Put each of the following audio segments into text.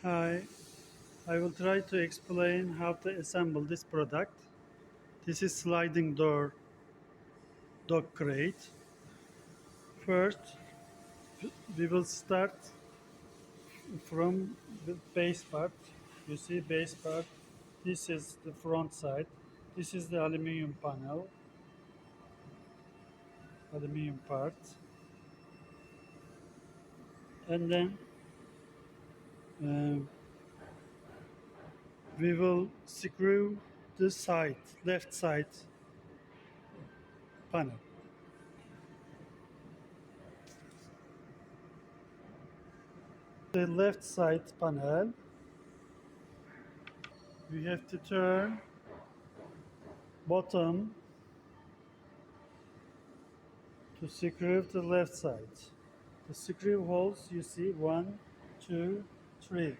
Hi, I will try to explain how to assemble this product. This is sliding door dog crate. First, we will start from the base part. You see base part. This is the front side. This is the aluminum panel, aluminum part. And then um, we will screw the side, left side panel. The left side panel, we have to turn bottom to screw the left side. The screw holes you see one, two, three.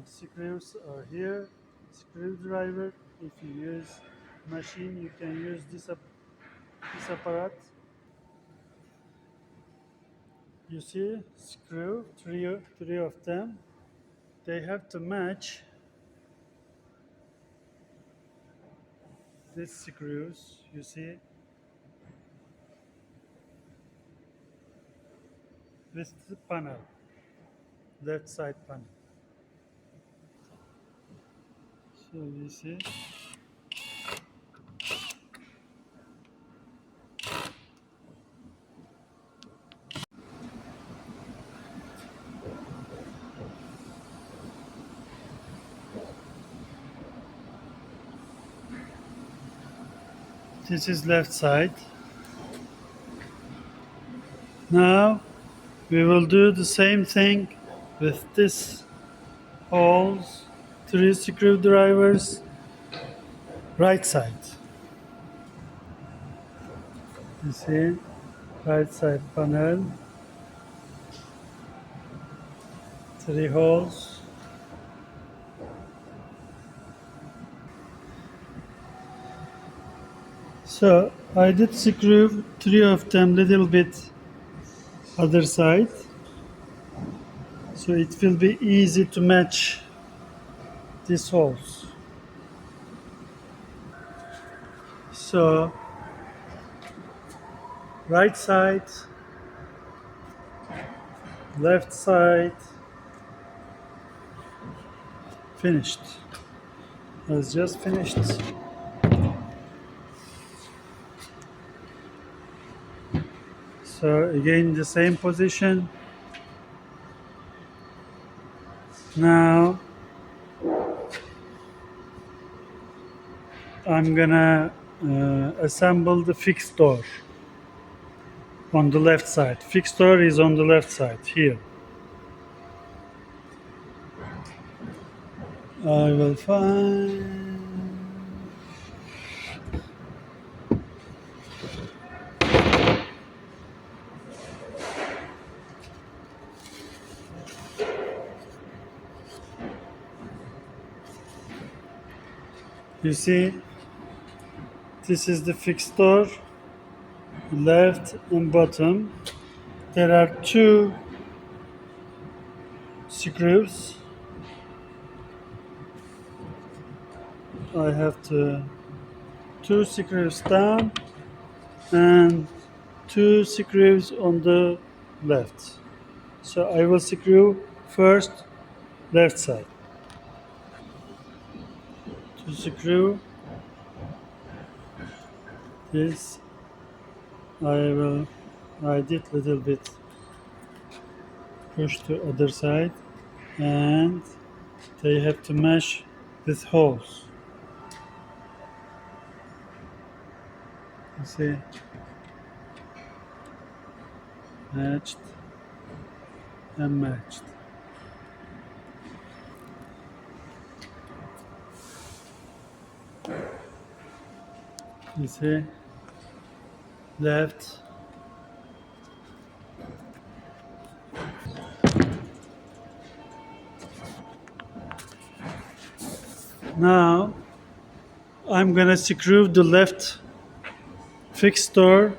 Screws are here. Screwdriver. If you use machine, you can use this apparat. You see screw three of them. They have to match these screws. You see with the panel, left side panel. So you see. This is left side. Now we will do the same thing with this holes, three screwdrivers, right side. You see, right side panel, three holes. So I did screw three of them little bit other side. So it will be easy to match these holes. So right side, left side, finished. It's just finished. So again the same position. Now I'm gonna assemble the fixed door on the left side. Fixed door is on the left side here. I will find. You see, this is the fixed door, left and bottom. There are two screws. I have two screws down and two screws on the left. So I will screw first left side. To screw this, I did little bit push to other side, and they have to mesh with holes. You see, matched and matched. You see, left, now I'm gonna screw the left fixed door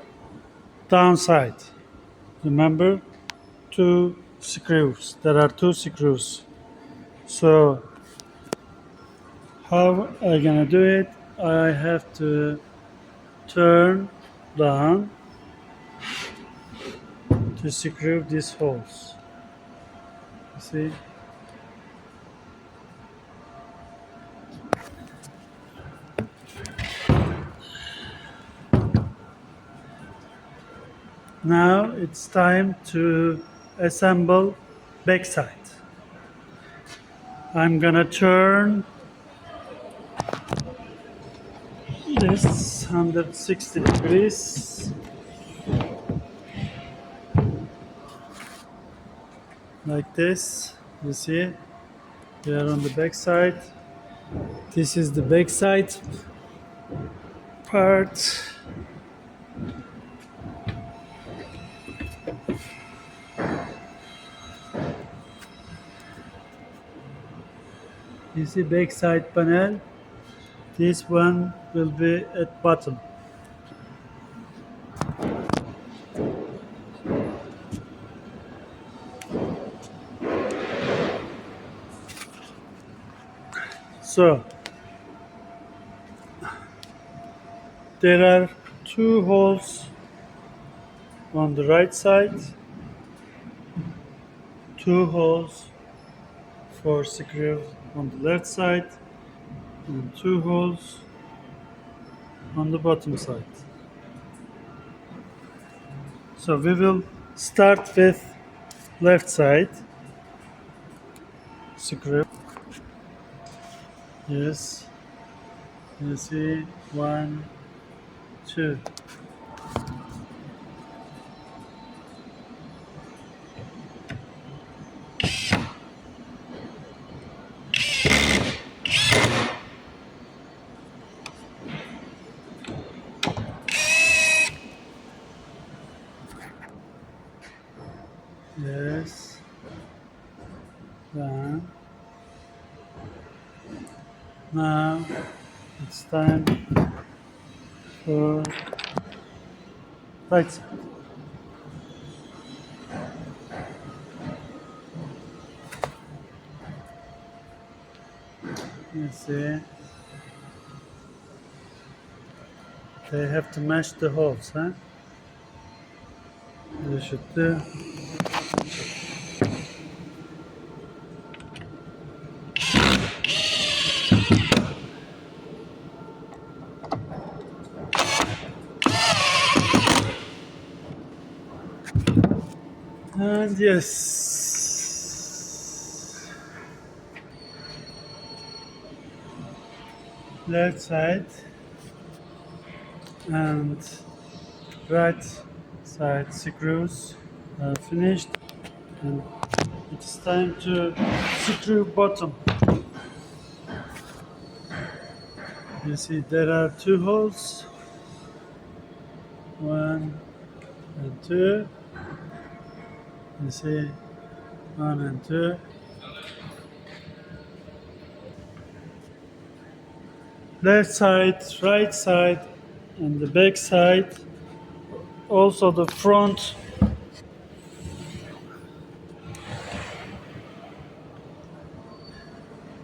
downside. Remember, two screws. There are two screws. So how I gonna do it? I have to turn down to screw these holes. You see? Now it's time to assemble backside. I'm gonna turn this 160 degrees like this. You see? We are on the backside. This is the backside part. You see backside panel. This one will be at bottom. So there are two holes on the right side, two holes for screw on the left side, and two holes on the bottom side. So we will start with left side screw. Yes, you see, one, two. Yes, done. Now it's time for right side. You see, they have to match the holes, huh? They should do. And yes, left side and right side screws are finished, and it's time to screw bottom. You see there are two holes, one and two. You see, one and two. Left side, right side, and the back side. Also the front.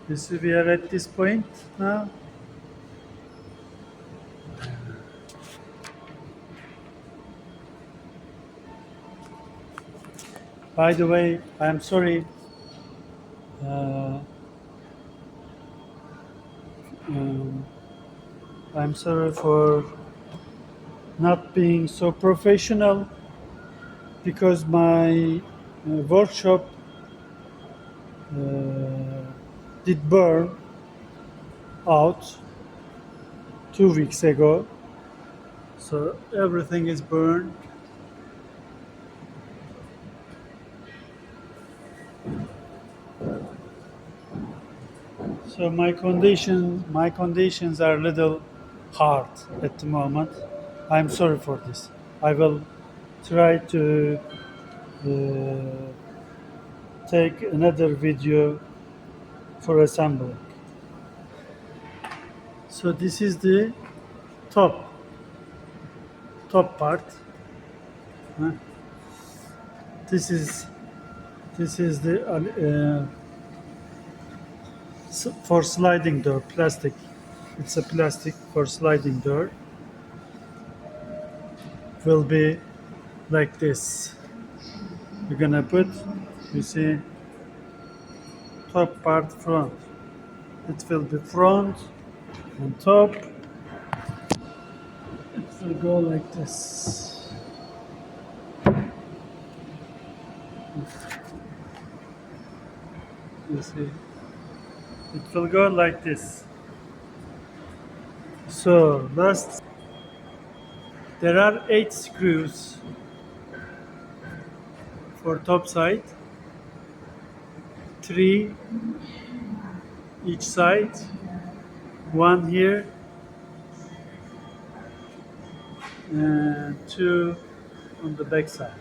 You see, we are at this point now. By the way, I'm sorry. Uh, um, I'm sorry for not being so professional because my workshop did burn out 2 weeks ago. So everything is burned. So my conditions are a little hard at the moment. I'm sorry for this. I will try to take another video for assembling. So this is the top part. Huh? This is the for sliding door, plastic. It's a plastic for sliding door. Will be like this. We're gonna put, you see, top part front. It will be front and top. It will go like this. You see, it will go like this. So last, there are 8 screws for top side, 3 each side, 1 here, and 2 on the back side.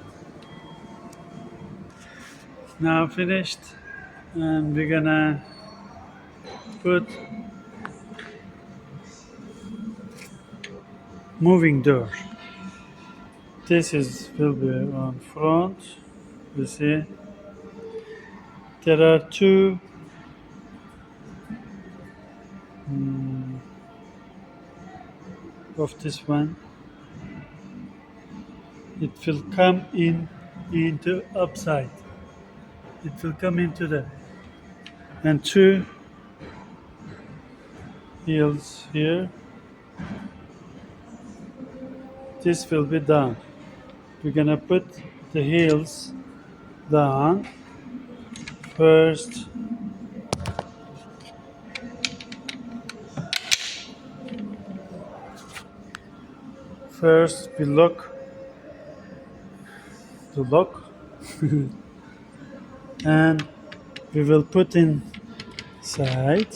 Now finished, and we're gonna put moving door. This is will be on front. You see, there are 2 of this one. It will come into upside. It will come into the, and 2 heels here. This will be down. We're gonna put the heels down first. First we lock the lock and we will put inside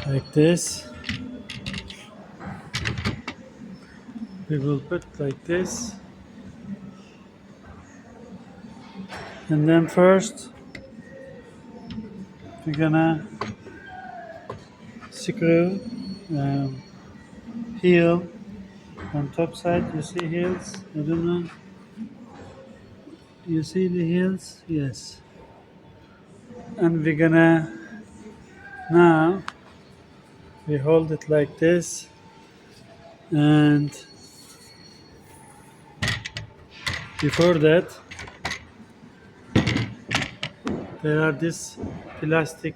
like this. We will put like this, and then first we're gonna screw heel on top side. You see heels? I don't know. You see the heels? Yes. And we're gonna, now we hold it like this, and before that there are these plastic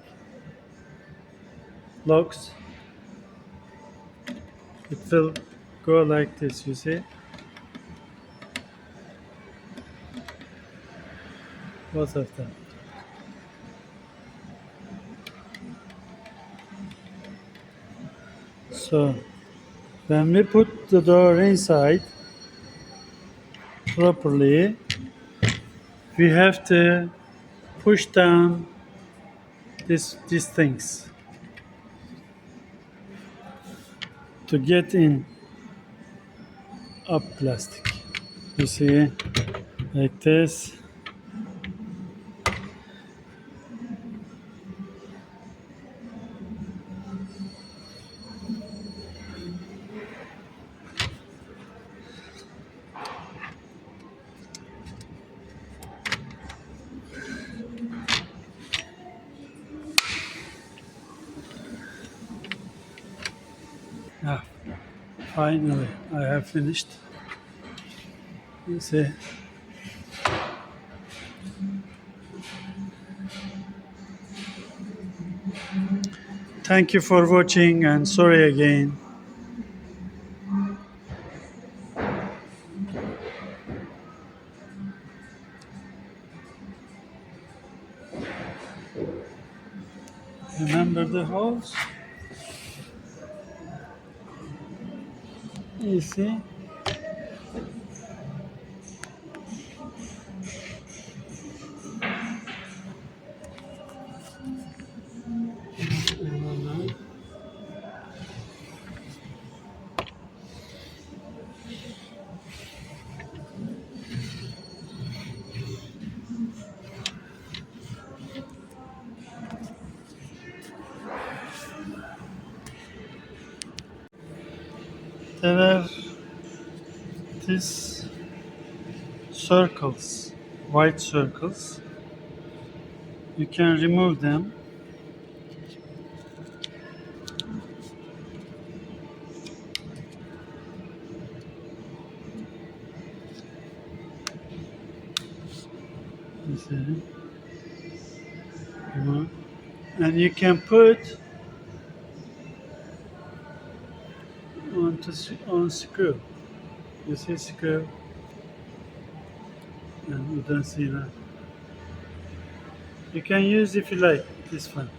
locks. It will go like this, you see, both of them. So when we put the door inside properly, we have to push down these things to get in up plastic. You see, like this. Ah, finally, I have finished. You see. Thank you for watching, and sorry again. Remember the holes? You see? There are these circles, white circles. You can remove them You see? Mhm. And you can put on screw. You see screw, and you don't see that. You can use if you like this one.